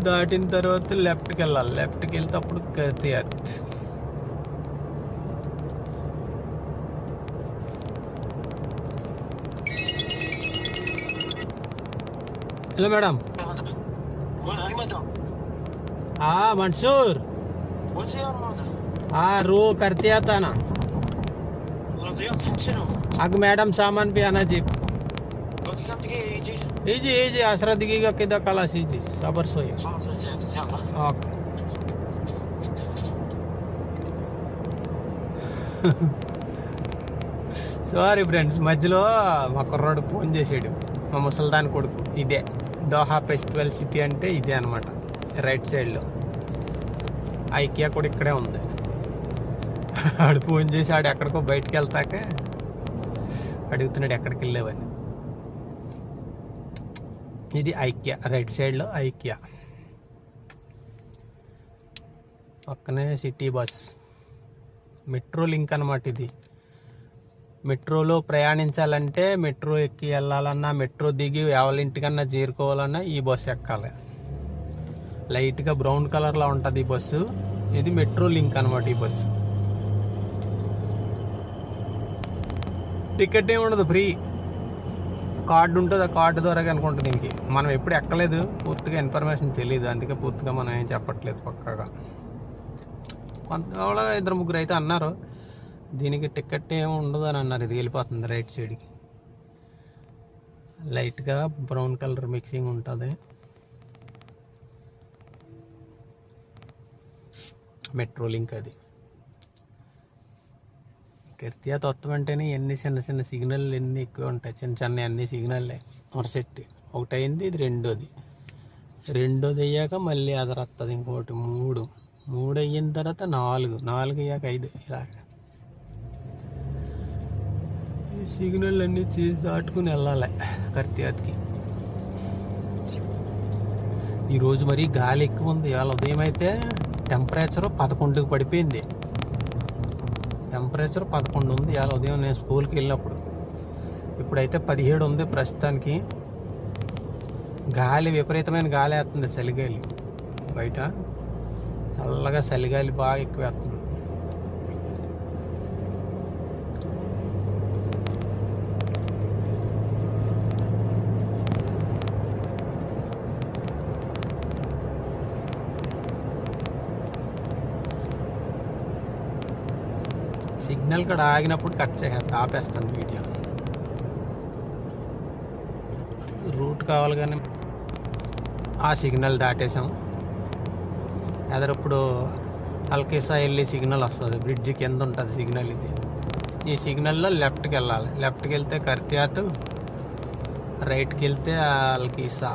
దాటిన తర్వాత లెఫ్ట్కి వెళ్ళాలి. లెఫ్ట్కి వెళ్తే అప్పుడు కర్తియాత్. Hello madam. हाँ मंसूर, हाँ रो करते आता ना। अग मैडम सामान पे आना जी। इजी आसरा दिखेगा किदा कलास इजी सबर सोया। ओके సారీ ఫ్రెండ్స్, మధ్యలో మా కుర్రాడు ఫోన్ చేసాడు, మా ముసలిదాని కొడుకు. ఇదే దోహా ఫెస్టివల్ సిటీ అంటే ఇదే అనమాట. రైట్ సైడ్లో ఐకియా కూడా ఇక్కడే ఉంది. ఆడు ఫోన్ చేసి ఆడు ఎక్కడికో బయటికి వెళ్తాక అడుగుతున్నాడు ఎక్కడికి వెళ్ళేవని. ఇది ఐకియా, రైట్ సైడ్లో ఐకియా, పక్కనే సిటీ బస్, మెట్రో లింక్ అనమాట. ఇది మెట్రోలో ప్రయాణించాలంటే, మెట్రో ఎక్కి వెళ్ళాలన్నా, మెట్రో దిగి ఎవరింటికన్నా చేరుకోవాలన్నా ఈ బస్సు ఎక్కాలి. లైట్గా బ్రౌన్ కలర్లో ఉంటుంది ఈ బస్సు. ఇది మెట్రో లింక్ అనమాట. ఈ బస్సు టికెట్ ఏమి ఉండదు, ఫ్రీ. కార్డు ఉంటుంది, ఆ కార్డు ద్వారా కనుకుంటుంది. దీనికి మనం ఎప్పుడు ఎక్కలేదు, పూర్తిగా ఇన్ఫర్మేషన్ తెలియదు, అందుకే పూర్తిగా మనం ఏం చెప్పట్లేదు పక్కాగా. కొంత ఇద్దరు ముగ్గురు అయితే అన్నారు దీనికి టికెట్ ఏమి ఉండదు అని అన్నారు. ఇది వెళ్ళిపోతుంది రైట్ సైడ్కి, లైట్గా బ్రౌన్ కలర్ మిక్సింగ్ ఉంటుంది. మెట్రో లింక్ అది. కర్తియాత్ వస్తాం అంటేనే ఎన్ని చిన్న చిన్న సిగ్నల్ ఎన్ని ఎక్కువ ఉంటాయి, చిన్న చిన్న అన్ని సిగ్నల్లే వరుసెట్టి. ఒకటి అయింది, ఇది రెండోది అయ్యాక మళ్ళీ అదర్ వస్తుంది, ఇంకోటి మూడు అయిన తర్వాత నాలుగు అయ్యాక 5. ఇలా సిగ్నల్ అన్నీ చేసి దాటుకుని వెళ్ళాలి కర్తియాత్కి. ఈరోజు మరి గాలి ఎక్కువ ఉంది. ఇవాళ ఉదయం అయితే టెంపరేచర్ 11కి పడిపోయింది. టెంపరేచర్ 11 ఉంది ఇవాళ ఉదయం నేను స్కూల్కి వెళ్ళినప్పుడు. ఇప్పుడైతే 17 ఉంది ప్రస్తుతానికి. గాలి విపరీతమైన గాలి వేస్తుంది, చలిగాలి. బయట చల్లగా చలిగాలి బాగా ఎక్కువ వేస్తుంది. సిగ్నల్ కూడా ఆగినప్పుడు కట్ చేసేస్తా, ఆపేస్తాను వీడియో. రూట్ కావాలి కానీ ఆ సిగ్నల్ దాటేసాం. ఎదరప్పుడు అల్కేసా వెళ్ళి సిగ్నల్ వస్తుంది, బ్రిడ్జి కింద ఉంటుంది సిగ్నల్. ఇది ఈ సిగ్నల్లో లెఫ్ట్కి వెళ్ళాలి. లెఫ్ట్కి వెళ్తే కర్తియాత్, రైట్కి వెళ్తే అల్కేసా.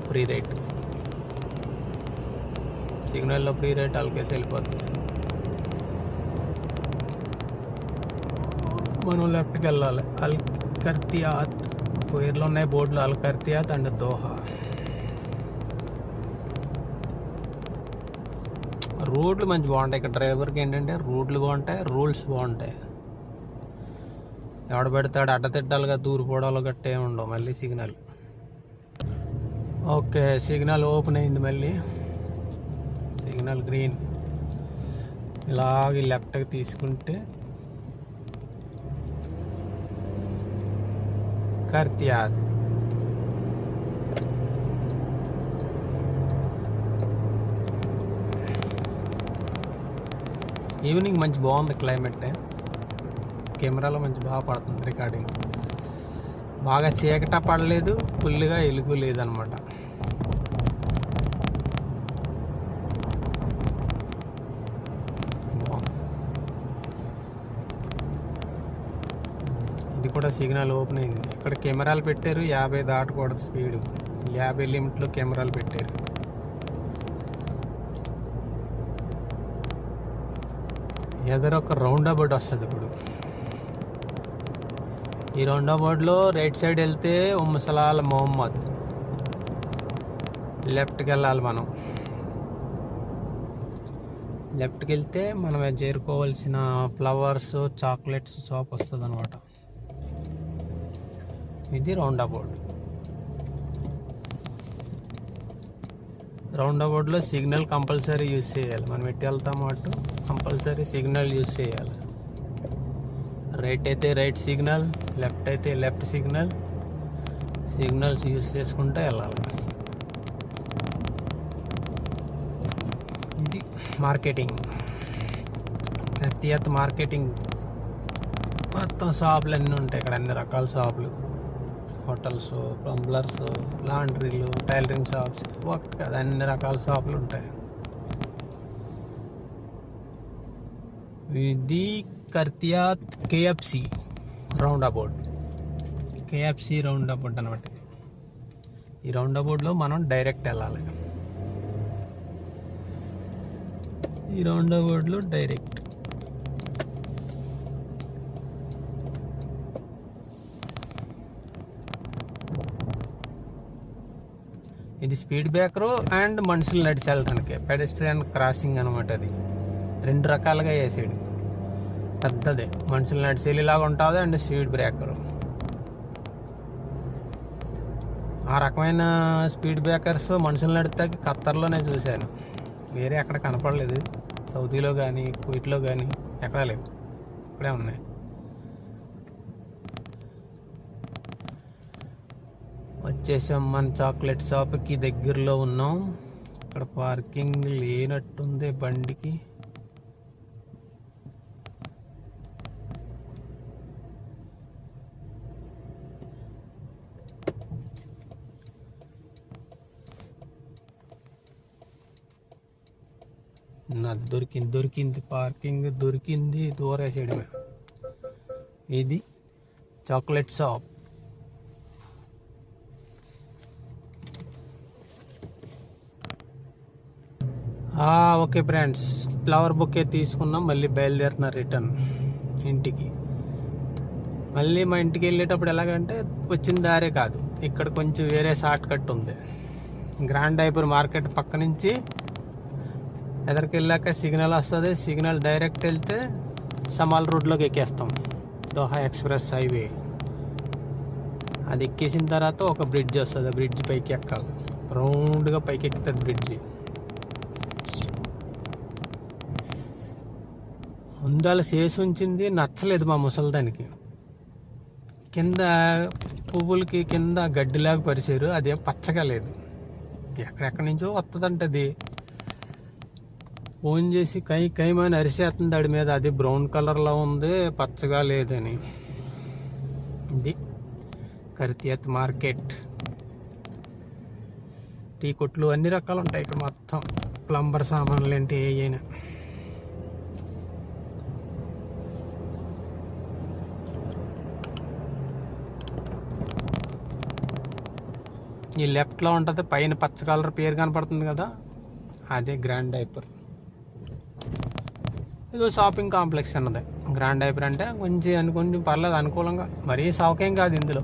ఫ్రీ రైట్, సిగ్నల్లో ఫ్రీ రైట్, అల్కేసా వెళ్ళిపోతుంది. మనం లెఫ్ట్కి వెళ్ళాలి. అల్ కర్తియాత్ పేర్లు ఉన్నాయి బోర్డులో, అల్ కర్తియాత్ అండ్ దోహా. రోడ్లు మంచి బాగుంటాయి ఇక్కడ. డ్రైవర్కి ఏంటంటే రోడ్లు బాగుంటాయి, రూల్స్ బాగుంటాయి. ఎవడ పెడతాడు అడ్డతిడ్డాలుగా దూరిపోవడాలు గట్టే ఉండవు. మళ్ళీ సిగ్నల్ ఓకే, సిగ్నల్ ఓపెన్ అయింది. మళ్ళీ సిగ్నల్ గ్రీన్. ఇలాగ లెఫ్ట్కి తీసుకుంటే కర్తియాత్. ఈవినింగ్ మంచి బాగుంది క్లైమేట్. కెమెరాలో మంచి బాగా పడుతుంది రికార్డింగ్. బాగా చీకట పడలేదు, ఫుల్గా ఎలుగు లేదనమాట. ఇది కూడా సిగ్నల్ ఓపెన్ అయింది. ఇక్కడ కెమెరాలు పెట్టారు, 50 దాటకూడదు స్పీడ్, 50 లిమిట్లో కెమెరాలు పెట్టారు. ఎదరొక రౌండ్ అబౌట్ వస్తుంది. ఇప్పుడు ఈ రౌండ్ అబౌట్లో రైట్ సైడ్ వెళ్తే ఉమ్మసలాల్ మొహమ్మద్, లెఫ్ట్కి వెళ్ళాలి. మనం లెఫ్ట్కి వెళ్తే మనం చేరుకోవాల్సిన ఫ్లవర్స్, చాక్లెట్స్ షాప్ వస్తుంది అనమాట. ఇది రౌండ్ అబౌట్. రౌండ్ అబౌట్లో సిగ్నల్ కంపల్సరీ యూజ్ చేయాలి. మనం ఎట్టి వెళ్తామో అటు కంపల్సరీ సిగ్నల్ యూజ్ చేయాలి. రైట్ అయితే రైట్ సిగ్నల్, లెఫ్ట్ అయితే లెఫ్ట్ సిగ్నల్, సిగ్నల్స్ యూజ్ చేసుకుంటూ వెళ్ళాలి. ఇది మార్కెటింగ్, కర్తియాత్ మార్కెటింగ్. మొత్తం షాపులు అన్నీ ఉంటాయి ఇక్కడ, అన్ని రకాల షాపులు, హోటల్స్, ప్లంబర్స్, లాండ్రీలు, టైలరింగ్ షాప్స్, కాదు అన్ని రకాల షాపులు ఉంటాయి. ఇది కర్తియాత్ KFC round about, KFC round about అనమాట. ఈ రౌండ్ అబౌట్లో మనం డైరెక్ట్ వెళ్ళాలి. ఈ రౌండ్ అబౌట్లో డైరెక్ట్. ఇది స్పీడ్ బ్రేకరు అండ్ మనుషులు నడిచి వెళ్ళడానికి పెడెస్ట్రియన్ క్రాసింగ్ అనమాట. అది రెండు రకాలుగా వేసాడు. పెద్దదే మనుషులు నడిచి వెళ్ళేలాగా ఉంటుంది అండ్ స్పీడ్ బ్రేకరు. ఆ రకమైన స్పీడ్ బ్రేకర్స్ మనుషులు నడితే ఖత్తర్లోనే చూశాను, వేరే ఎక్కడ కనపడలేదు. సౌదీలో కానీ కువైట్లో కానీ ఎక్కడా లేవు, ఇక్కడే ఉన్నాయి. వచ్చేసాం మన చాక్లెట్ షాప్కి దగ్గరలో ఉన్నాం. ఇక్కడ పార్కింగ్ లేనట్టుంది బండికి. నాకు దొరికింది పార్కింగ్ దొరికింది, దూరేసేయడమే. ఇది chocolate shop. Okay friends, flower bouquet తీసుకున్నాం. మళ్ళీ బయలుదేరుతున్నా రిటర్న్ ఇంటికి. మళ్ళీ మా ఇంటికి వెళ్ళేటప్పుడు ఎలాగంటే వచ్చిన దారే కాదు, ఇక్కడ కొంచెం వేరే షార్ట్ కట్ ఉంది. గ్రాండ్ డైపర్ మార్కెట్ పక్క నుంచి ఎదరికి వెళ్ళాక సిగ్నల్ వస్తుంది. సిగ్నల్ డైరెక్ట్ వెళ్తే సమాల్ రోడ్లోకి ఎక్కేస్తాం, దోహా ఎక్స్ప్రెస్ హైవే. అది ఎక్కేసిన తర్వాత ఒక బ్రిడ్జ్ వస్తుంది, ఆ బ్రిడ్జ్ పైకి ఎక్కాలి. రౌండ్గా పైకి ఎక్కుతుంది బ్రిడ్జి. ముందాల చేసి ఉంచింది నచ్చలేదు మా ముసలిదానికి. కింద పువ్వులకి కింద గడ్డిలాగా పరిచారు, అదేం పచ్చగా లేదు. ఎక్కడెక్కడి నుంచో వస్తుందంటే అది ఫోన్ చేసి కైమని అరిసేస్తుంది దాడి మీద. అది బ్రౌన్ కలర్లో ఉంది, పచ్చగా లేదని. ఇది కర్తియాత్ మార్కెట్. టీ కొట్లు అన్ని రకాలు ఉంటాయి ఇక్కడ. మొత్తం ప్లంబర్ సామాన్లు ఏంటి ఏమైనా. ఈ లెఫ్ట్లో ఉంటుంది, పైన పచ్చ కలర్ పేరు కనపడుతుంది కదా, అదే గ్రాండ్ డైపర్. ఇదో షాపింగ్ కాంప్లెక్స్ అన్నది గ్రాండ్ డైపర్ అంటే. కొంచెం పర్లేదు, అనుకూలంగా, మరీ సౌకర్యం కాదు. ఇందులో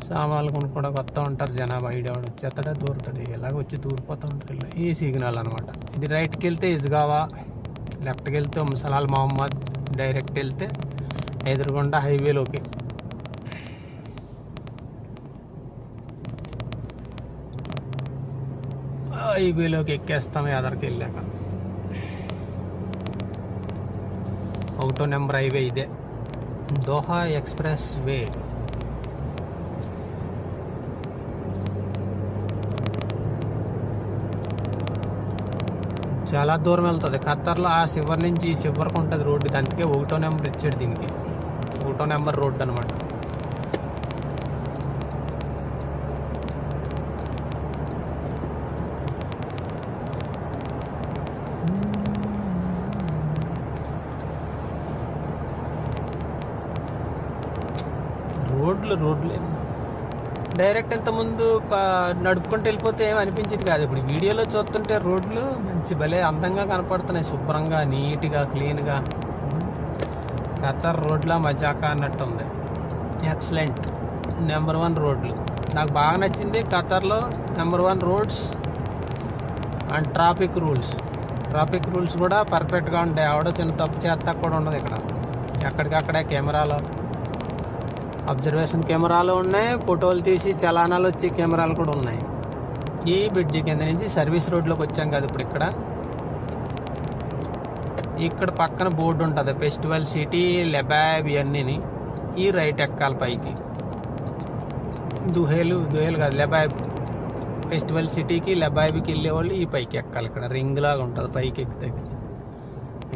సామాన్లు కొనుక్కోవడానికి వస్తూ ఉంటారు జనాభా. ఐడియావాడు వచ్చేస్తాడే దూరుతాడు, ఇలాగ వచ్చి దూరిపోతూ ఉంటారు. ఈ సిగ్నల్ అనమాట. ఇది రైట్కి వెళ్తే ఇస్గావా, లెఫ్ట్కి వెళ్తే సలాల్ మహమ్మద్, డైరెక్ట్ వెళ్తే ఎదురుగుండా హైవేలోకి. హైవేలోకి ఎక్కేస్తాం ఎదరికి వెళ్ళాక. 1వ నెంబర్ హైవే ఇదే, దోహా ఎక్స్ప్రెస్ వే. చాలా దూరం వెళ్తుంది. ఖత్తర్లో ఆ చివరి నుంచి ఈ చివరికి ఉంటుంది రోడ్డు. దానికి 1వ నెంబర్ ఇచ్చాడు దీనికి, 1వ నెంబర్ రోడ్డు అనమాట. రోడ్లు డైరెక్ట్ వెళ్తే ముందు నడుపుకుంటూ వెళ్ళిపోతే ఏమి అనిపించేది కాదు. ఇప్పుడు వీడియోలో చూస్తుంటే రోడ్లు మంచి భలే అందంగా కనపడుతున్నాయి, శుభ్రంగా, నీట్గా, క్లీన్గా. ఖత్తర్ రోడ్ల మజాకా అన్నట్టు ఉంది. ఎక్సలెంట్, నెంబర్ 1 రోడ్లు. నాకు బాగా నచ్చింది ఖత్తర్లో number 1 roads and traffic rules కూడా పర్ఫెక్ట్గా ఉంటాయి. ఆవిడ చిన్న తప్పు చేస్తా కూడా ఉండదు ఇక్కడ. ఎక్కడికక్కడే కెమెరాలో, అబ్జర్వేషన్ కెమెరాలు ఉన్నాయి, ఫోటోలు తీసి చలానాలు వచ్చే కెమెరాలు కూడా ఉన్నాయి. ఈ బ్రిడ్జి కింద నుంచి సర్వీస్ రోడ్లోకి వచ్చాం కదా ఇప్పుడు. ఇక్కడ పక్కన బోర్డు ఉంటుంది, ఫెస్టివల్ సిటీ లెబాబ్ ఇవన్నీ. ఈ రైట్ ఎక్కాలి పైకి. దుహేలు కాదు, లెబాబ్. ఫెస్టివల్ సిటీకి లెబాబ్కి వెళ్ళేవాళ్ళు ఈ పైకి ఎక్కాలి. ఇక్కడ రింగ్ లాగా ఉంటుంది పైకి ఎక్కితే.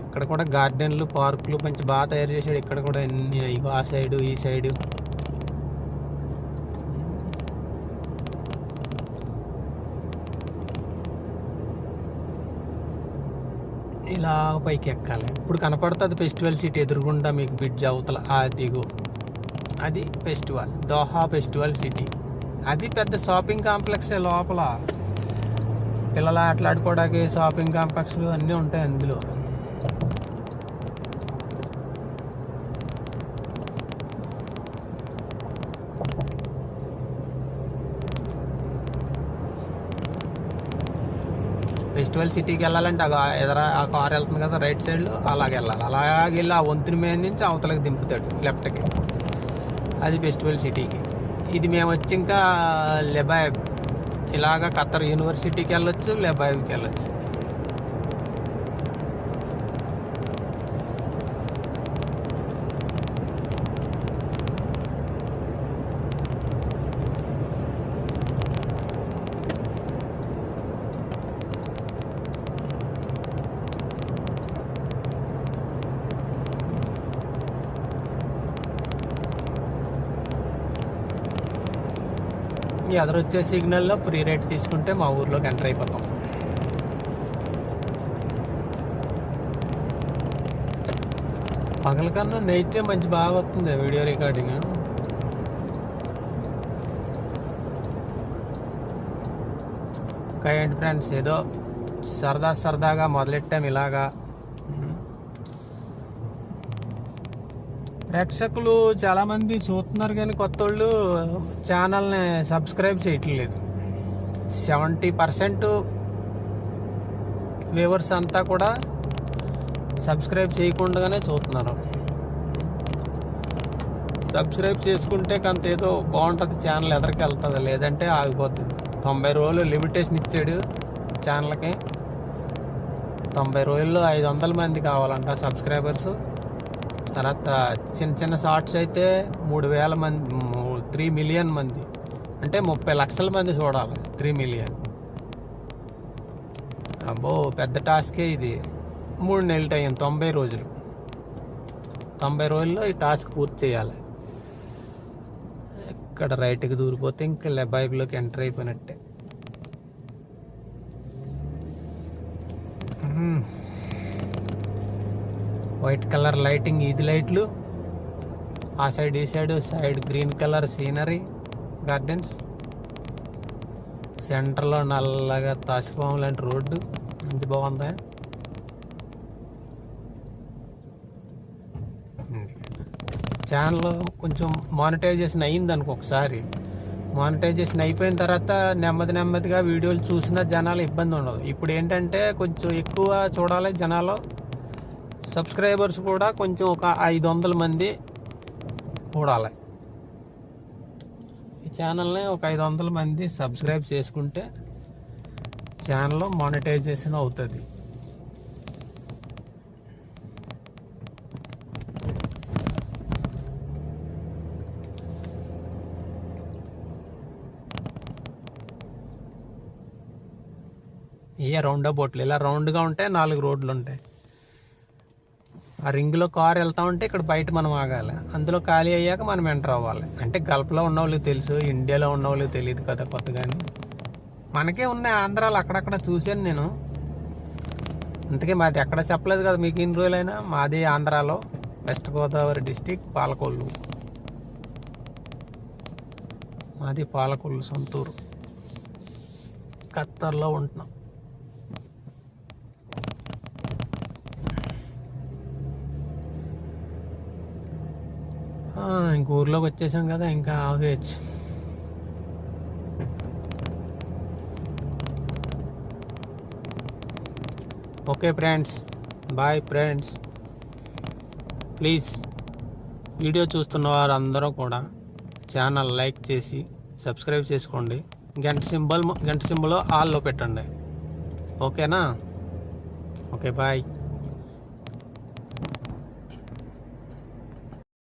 ఇక్కడ కూడా గార్డెన్లు, పార్కులు మంచి బాగా తయారు చేశాడు. ఇక్కడ కూడా ఎన్ని, ఆ సైడు ఈ సైడు. ఇలా పైకి ఎక్కాలి. ఇప్పుడు కనపడుతుంది ఫెస్టివల్ సిటీ ఎదురుగుండా మీకు బ్రిడ్జ్ అవతల. అదిగో అది ఫెస్టివల్, దోహా ఫెస్టివల్ సిటీ. అది పెద్ద షాపింగ్ కాంప్లెక్స్ లోపల. పిల్లలు ఆటలాడుకోవడానికి షాపింగ్ కాంప్లెక్స్లు అన్నీ ఉంటాయి అందులో. ఫెస్టివల్ సిటీకి వెళ్ళాలంటే ఎదర ఆ కార్ వెళ్తుంది కదా రైట్ సైడ్లో, అలాగే వెళ్ళాలి. అలాగే వెళ్ళి ఆ వంతుని మీద నుంచి అవతలకి దింపుతాడు లెఫ్ట్కి. అది ఫెస్టివల్ సిటీకి. ఇది మేము వచ్చి ఇంకా లెబాబ్, ఇలాగ ఖత్తర్ యూనివర్సిటీకి వెళ్ళొచ్చు, లెబాబ్కి వెళ్ళొచ్చు. ఎదురొచ్చే సిగ్నల్లో ఫ్రీ రైట్ తీసుకుంటే మా ఊర్లోకి ఎంటర్ అయిపోతాం. పగల కన్నా నైట్ మంచి బాగా వస్తుంది వీడియో రికార్డింగ్. ఇంకా ఏంటి ఫ్రెండ్స్, ఏదో సరదాగా మొదలెట్టాం ఇలాగా. ప్రేక్షకులు చాలామంది చూస్తున్నారు కానీ కొత్త వాళ్ళు ఛానల్ని సబ్స్క్రైబ్ చేయట్లేదు. 70% వ్యూవర్స్ అంతా కూడా సబ్స్క్రైబ్ చేయకుండానే చూస్తున్నారు. సబ్స్క్రైబ్ చేసుకుంటే కొంత ఏదో బాగుంటుంది, ఛానల్ ఎదరికి వెళ్తుంది, లేదంటే ఆగిపోతుంది. 90 రోజులు లిమిటేషన్ ఇచ్చాడు ఛానల్కి. 90 రోజుల్లో 500 మంది కావాలంట సబ్స్క్రైబర్స్. తర్వాత చిన్న షార్ట్స్ అయితే 3,000 మంది, 3 మిలియన్ మంది, అంటే 30 లక్షల మంది చూడాలి. 3 మిలియన్, అబ్బో పెద్ద టాస్కే ఇది. 3 నెలలు టైం, 90 రోజులు. 90 రోజుల్లో ఈ టాస్క్ పూర్తి చేయాలి. ఇక్కడ రైట్కి దూరిపోతే ఇంకా లెబాబ్లోకి ఎంటర్ అయిపోయినట్టే. వైట్ కలర్ లైటింగ్, ఇది లైట్లు. ఆ సైడ్ ఈ side green colour scenery, gardens. సెంటర్లో నల్లగా తాసిపాము లాంటి రోడ్డు, ఎంత బాగుందా. ఛానల్ కొంచెం మానిటైజేషన్ అయ్యింది అనుకో. ఒకసారి మానిటైజేషన్ అయిపోయిన తర్వాత నెమ్మదిగా వీడియోలు చూసిన జనాలు ఇబ్బంది ఉండదు. ఇప్పుడు ఏంటంటే కొంచెం ఎక్కువ చూడాలి జనాలు. సబ్స్క్రైబర్స్ కూడా కొంచెం ఒక 500 మంది చూడాలి. ఈ ఛానల్ని ఒక 500 మంది సబ్స్క్రైబ్ చేసుకుంటే ఛానల్ మానిటైజేషన్ అవుతుంది. రౌండ్ బోట్లు ఇలా రౌండ్గా ఉంటాయి, 4 రోడ్లు ఉంటాయి. ఆ రింగ్లో కార్ వెళ్తా ఉంటే ఇక్కడ బయట మనం ఆగాలి. అందులో ఖాళీ అయ్యాక మనం ఎంటర్ అవ్వాలి. అంటే గల్ఫ్లో ఉన్న వాళ్ళకి తెలుసు, ఇండియాలో ఉన్న వాళ్ళకి తెలియదు కదా కొత్తగాని. మనకే ఉన్నాయి ఆంధ్రాలో, అక్కడక్కడ చూశాను నేను. అందుకే మాది ఎక్కడ చెప్పలేదు కదా మీకు ఇన్ని రోజులైనా. మాది ఆంధ్రాలో, వెస్ట్ గోదావరి డిస్టిక్, పాలకొల్లు. మాది పాలకొల్లు సొంతూరు. ఖత్తర్లో ఉంటున్నాం. ఇంక ఊర్లోకి వచ్చేసాం కదా, ఇంకా ఆగేయచ్చు. Okay friends, bye friends. Please video చూస్తున్న వారు అందరూ కూడా ఛానల్ లైక్ చేసి సబ్స్క్రైబ్ చేసుకోండి. గంట సింబల్ ఆల్లో పెట్టండి. ఓకేనా? Okay bye.